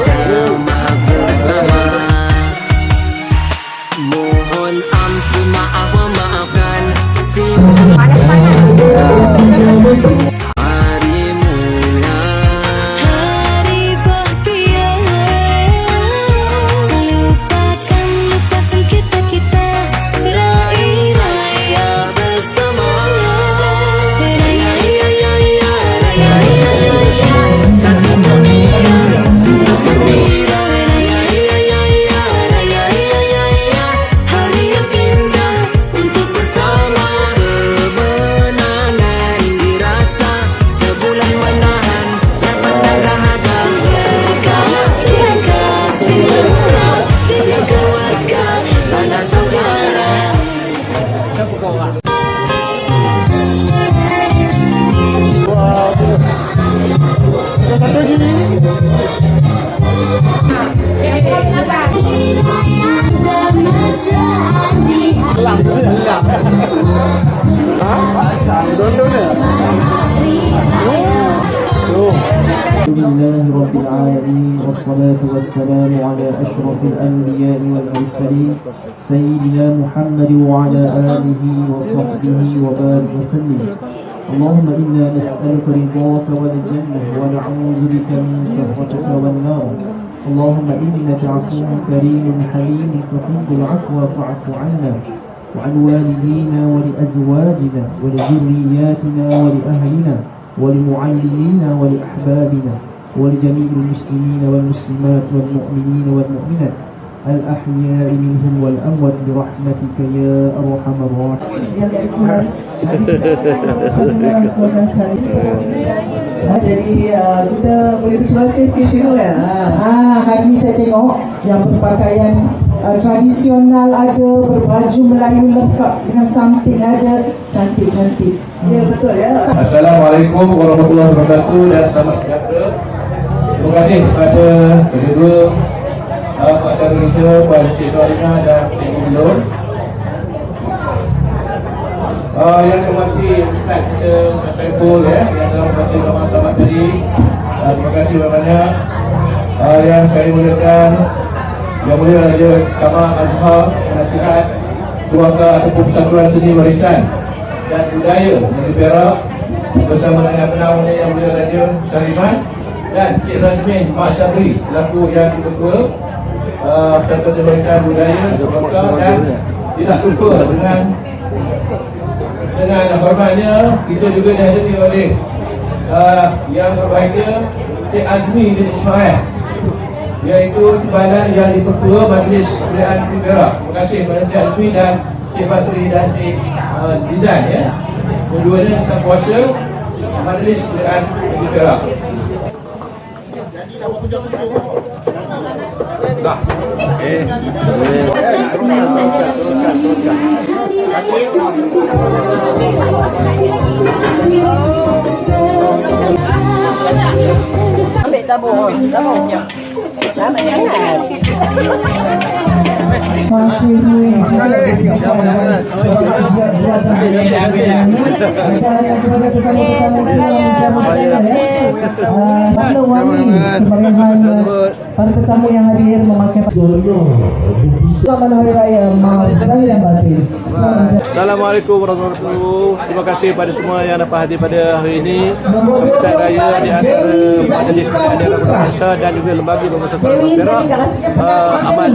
jamaah bersama. Mohon ampun, maaf memaafkan hari mulia, Hari bahagia. Lupa sengketa kita, raih raya bersama. Raya satu dunia turut gembira. Hari yang indah untuk bersama, kemenangan dirasa, sebulan menahan dapat dan dahaga. kasih mesra Dengan keluarga, sanak saudara. الحمد لله رب العالمين والصلاة والسلام على أشرف الأنبياء والمرسلين سيدنا محمد وعلى آله وصحبه وبارك وسلم. اللهم إنا نسألك رضاك والجنة ونعوذ بك من سخطك والنار. اللهم إنك عفو كريم حليم تحب العفو فاعف عنا وعن والدينا ولأزواجنا ولذرياتنا ولأهلنا ولمعلمينا ولأحبابنا ولجميع المسلمين والمسلمات والمؤمنين والمؤمنات الأحياء منهم والأموات برحمتك يا أرحم الراحمين. Jadi kita boleh bersuara sikit dulu ya. Hari ni saya tengok yang berpakaian tradisional ada, berbaju Melayu lengkap dengan samping ada, cantik-cantik. Ya betul ya. Assalamualaikum warahmatullahi wabarakatuh dan selamat sejahtera. Terima kasih kepada kedua pengacara kita, Puan Cik Nuarina dan Cik Gubernur. Yang saya hormati Ustaz kita, Ustaz Saiful ya, yang telah membaca doa selamat tadi. Terima kasih banyak. Yang saya muliakan Yang Mulia Raja Kamal Azhar Penasihat Suaka ataupun Persatuan Seni Warisan dan Budaya Negeri Perak bersama dengan penaungnya Yang Mulia Raja Sariman dan Cik Razmin Mak Syabri selaku Yang Ketua Persatuan Seni Warisan Budaya Suaka, dan tidak lupa dengan hormatnya kita juga dihadiri oleh Yang Berbahagia Cik Azmi bin Ismail, iaitu timbalan yang diketua Majlis Kebudayaan Negeri Perak. Terima kasih kepada Cik Azmi dan Cik Basri dan Cik Dizan ya. Kedua-duanya kita kuasa Majlis Kebudayaan Negeri Perak. Dah. Ambil tabung. Selamat jangan. Para tetamu yang hadir memakai Selamat Hari Raya Mahal yang batin. Assalamualaikum warahmatullahi wabarakatuh. Terima kasih kepada semua yang dapat hadir pada hari ini. Selamat Raya di antara Majlis Kebudayaan Bangsa dan juga Lembaga Pemersatuan Perak. Amat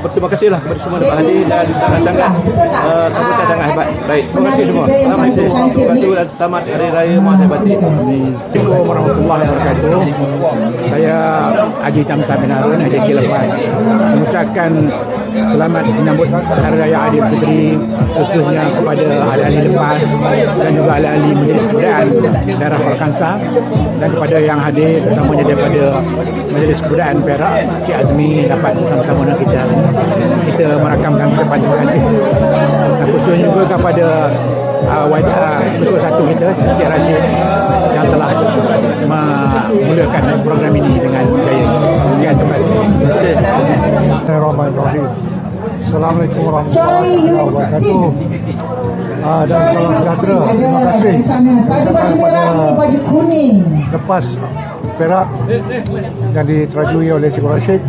berterima kasihlah kepada semua yang dapat hadir dan sangat-sangat sambutan sangat hebat. Baik, terima kasih semua. Assalamualaikum warahmatullahi wabarakatuh dan selamat Hari Raya Mahal batin. Assalamualaikum warahmatullahi wabarakatuh. Saya Haji Tamtam bin Harun, Haji Kilepas, mengucapkan selamat menyambut Hari Raya Aidilfitri, khususnya kepada ahli-ahli lepas dan juga ahli-ahli Majlis Kebudayaan Daerah Perakansa dan kepada yang hadir, terutamanya daripada Majlis Kebudayaan Perak, Cik Azmi dapat bersama-sama dengan kita merakamkan ucapan terima kasih. Dan khususnya juga kepada ketua satu kita, Cik Rashid, yang telah memulakan program ini dengan jaya. Sekian, terima kasih. Bismillahirrahmanirrahim. Assalamualaikum warahmatullahi wabarakatuh. Dan salam sejahtera. Terima kasih kepada lepas Perak yang diterajui oleh Cikgu Rashid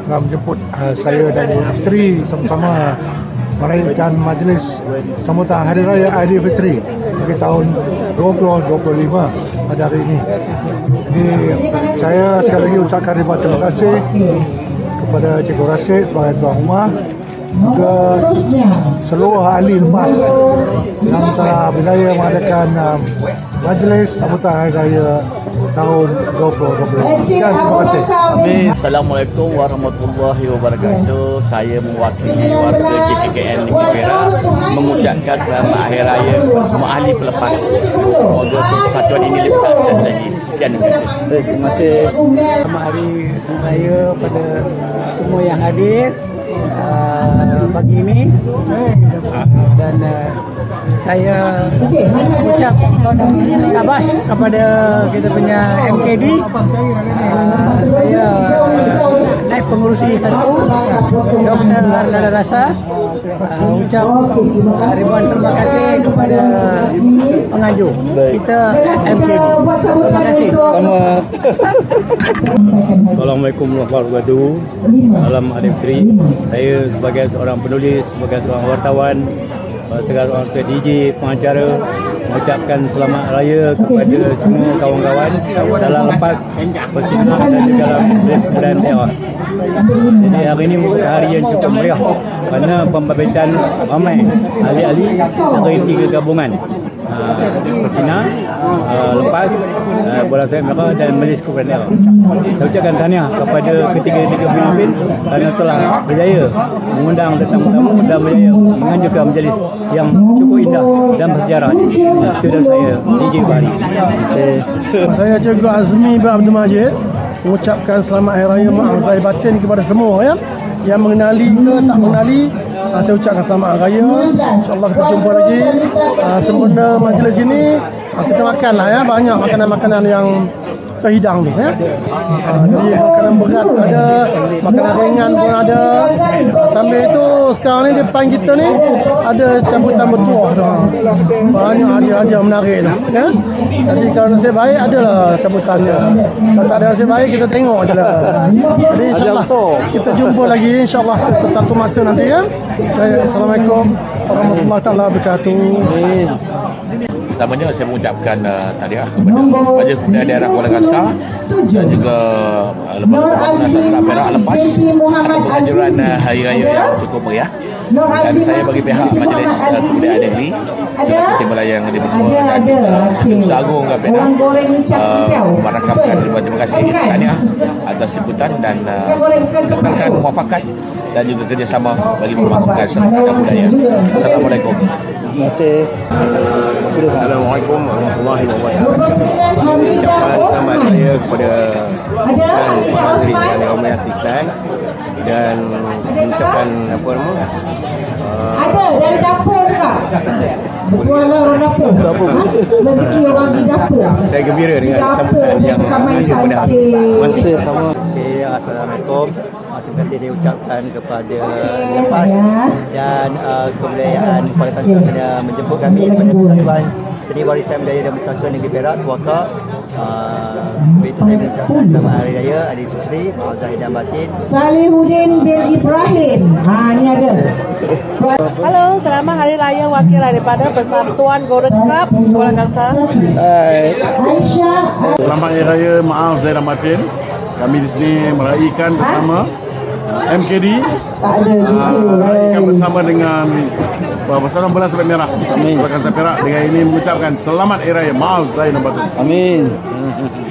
telah menjemput saya dan isteri sama-sama meraihkan majlis sambutan Hari Raya Aidilfitri bagi tahun 2025 pada hari ini. Jadi saya sekali lagi ucapkan ribuan terima kasih kepada Cikgu Rashid sebagai tuan rumah, juga seluruh ahli lepas yang telah berjaya mengadakan majlis sambutan Hari Raya tahun 2020. Terima kasih. Assalamualaikum warahmatullahi wabarakatuh. Saya mewakili warga KKN Negeri Perak mengucapkan selamat Hari Raya semua ahli pelepas. Semoga persatuan ini lebih sukses lagi. Sekian, terima kasih. Terima kasih. Selamat Hari Raya pada semua yang hadir pagi ini, dan saya ucap syabas kepada kita punya MKD. Saya naib pengurusi 1 Dr. Ardana Rasa ucap ribuan terima kasih kepada pengajuk kita MKD. Terima kasih. Assalamualaikum warahmatullahi wabarakatuh. Salam Aidilfitri. Saya sebagai seorang penulis, sebagai seorang wartawan, sebagai seorang DJ, pengacara, mengucapkan selamat raya kepada semua kawan-kawan dalam lepas bersinar dan di dalam dan daerah. Jadi hari ini merupakan hari yang cukup meriah kerana pembabitan ramai ahli-ahli dari 3 gabungan. Persina, lepas, bola sepak merah dan Majlis Kumpulan Daerah. Saya ucapkan tahniah kepada ketiga-tiga pemimpin kerana telah berjaya mengundang tetamu-tetamu dan berjaya menganjurkan majlis yang cukup indah dan bersejarah. Itu dari saya, DJ Bari. Saya Cikgu Azmi bin Abdul Majid mengucapkan selamat Hari Raya Maaf Zahir Batin kepada semua yang mengenali ke tak mengenali. Saya ucapkan selamat Hari Raya. InsyaAllah kita jumpa lagi. Sempena majlis ini kita makanlah banyak makanan-makanan yang terhidang tu jadi makanan berat ada, makanan ringan pun ada. Sambil itu sekarang ni depan kita ni ada camputan bertuah tu. Banyak hadiah-hadiah menarik tu Jadi kalau nasib baik adalah camputannya. Kalau tak ada nasib baik kita tengok je lah. Jadi insyaAllah kita jumpa lagi insyaAllah satu masa nanti Assalamualaikum warahmatullahi wabarakatuh. Pertamanya saya mengucapkan tahniah kepada Majlis Kumpulan Daerah Kuala Kangsar dan juga Lembaga Pembangunan Sastra Perak lepas atas penganjuran Hari Raya yang cukup meriah. Dan saya bagi pihak Majlis Kumpulan Negeri Jalan Timur Layang di Berdua dan Usaha Agung Perak merakapkan terima kasih tahniah atas sambutan dan kekalkan muafakat dan juga kerjasama bagi membangunkan sastra dan budaya. Assalamualaikum. Terima kasih. Assalamualaikum warahmatullahi wabarakatuh. Ucapan selamat raya kepada para hadirin yang dihormati sekalian dan mengucapkan Ada dari dapur juga. Berjualan orang dapur. Rezeki orang di dapur. Saya gembira dengan sambutan yang ada pada hari ini. Assalamualaikum. Terima kasih saya ucapkan kepada Lepas dan Kebudayaan Kuala Kangsar kerana menjemput kami pada Persatuan Seni Warisan Budaya dan Persatuan Negeri Perak Tuaka. Begitu saya mengucapkan selamat Hari Raya Aidilfitri, Maaf Zahir dan Batin. Salihuddin bin Ibrahim. Ni ada. Halo, selamat Hari Raya wakil daripada Persatuan Golden Club Kuala Kangsar. Aisyah. Selamat Hari Raya Maaf Zahir dan Batin. Kami di sini meraihkan bersama MKD, meraihkan bersama dengan Persatuan Bola Sepak Merah Kuala Kangsar Perak dengan ini mengucapkan selamat Hari Raya Maaf Zahir dan Batin. Amin.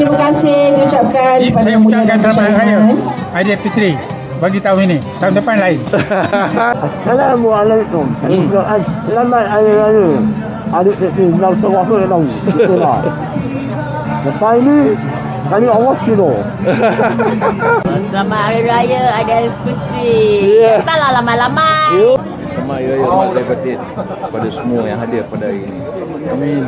Terima kasih diucapkan kepada Saya ucapkan selamat Hari Raya Aidilfitri bagi tahun ini. Tahun depan lain. Assalamualaikum. Selamat Hari Raya Aidilfitri. Dalam sebuah tu tahu. Lepas ini kali awas kilo. Selamat Hari Raya Aidilfitri. Taklah lama-lama. Selamat Hari Raya Maaf Zahir Batin kepada semua yang hadir pada hari ini. Amin.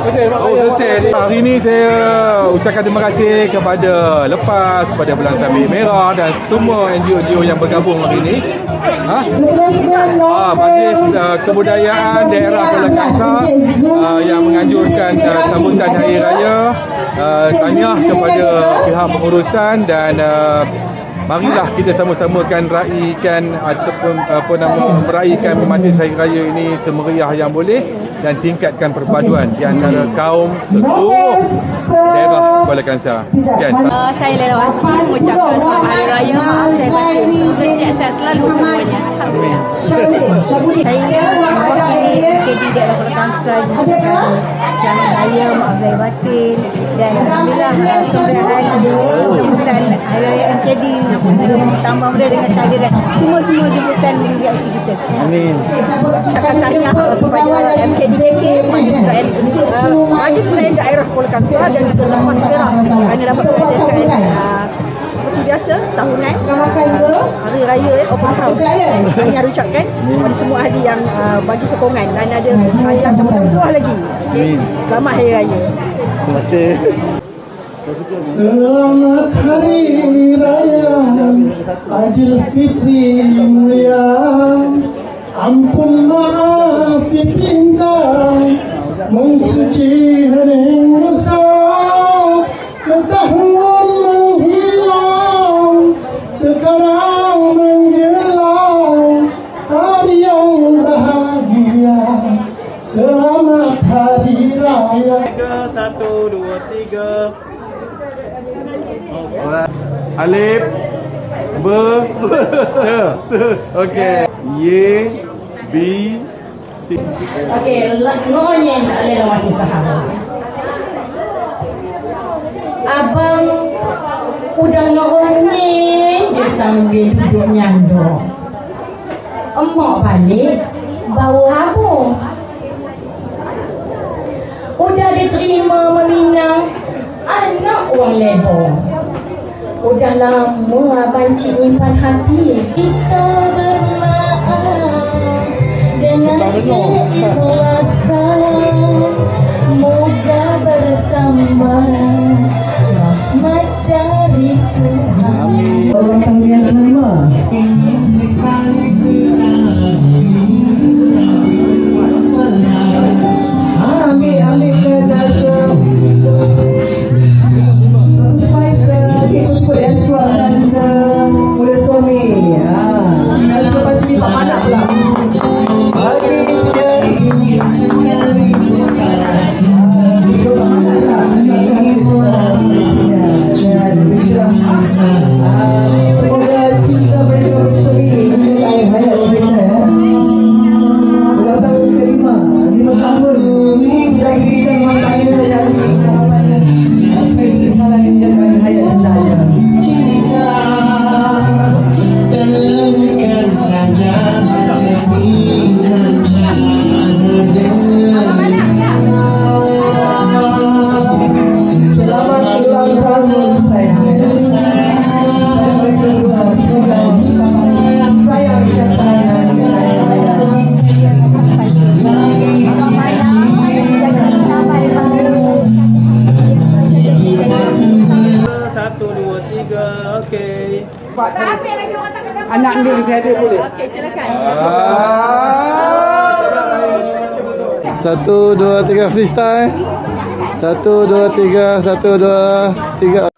Oh, selesai. Hari ini saya ucapkan terima kasih kepada Lepas, kepada Bulan Sabit Merah dan semua NGO yang bergabung hari ini. Majlis Kebudayaan Daerah Kuala Kangsar yang menganjurkan sambutan Hari Raya. Tahniah kepada pihak pengurusan dan marilah kita sama-samakan raikan ataupun meraihkan majlis Hari Raya ini semeriah yang boleh dan tingkatkan perpaduan di antara kaum seluruh daerah Kuala Kangsar. Sekian. Saya Lela Wati mengucapkan selamat Hari Raya. Maaf saya batin. Semoga sihat selalu semuanya. Alhamdulillah. Saya mewakili MKD Daerah Kuala Kangsar mengucapkan selamat Raya, maaf saya batin, dan alhamdulillah semeriahan sambutan Hari Raya MKD tambah mudah dengan kehadiran semua jemputan media aktivitas. Amin. Akan tahniah kepada MKDJK, Majlis Pelayan Daerah Kuala Kangsar dan juga Lepas Perak kerana dapat mengadakan seperti biasa tahunan Hari Raya Open House. Kami harus ucapkan kepada semua ahli yang bagi sokongan dan ada hadiah bertuah lagi. Selamat Hari Raya. Terima kasih. Selamat Hari Raya Aidilfitri mulia. Ampun maaf dipinta, mensuci hari Musa. Setahun menghilang, sekarang menjelang hari yang bahagia. Selamat Hari Raya. 1, 2, 3. Alif, B, T. Okey. Y, B, C. Okey, ngonyen Lela Wati sahabat. Abang udah ngonyen je sambil duduk nyandor. Emak balik bawa apa? Udah diterima meminang anak orang lebong. Udah lama abang cik nyimpan hati. Kita bermaaf dengan keikhlasan, moga bertambah rahmat dari Tuhan. Orang tahun yang kelima. Ambil ke dalam. Oleh suami. Lepas ni tak mana pula. Semoga cinta mereka bersemi ayah hayat kita. Ulang tahun kelima, 5 tahun. Dan kita makanya jadi sampai kita lagi menjaga hayat saya. Dalamkan saja cerminan selamat ulang tahun saya. Saya berdua semoga saya bisa tahan Satu, dua, tiga. Okey. Anak ni saya ada boleh. Okey, silakan. 1, 2, 3 freestyle. 1, 2, 3, 1, 2, 3.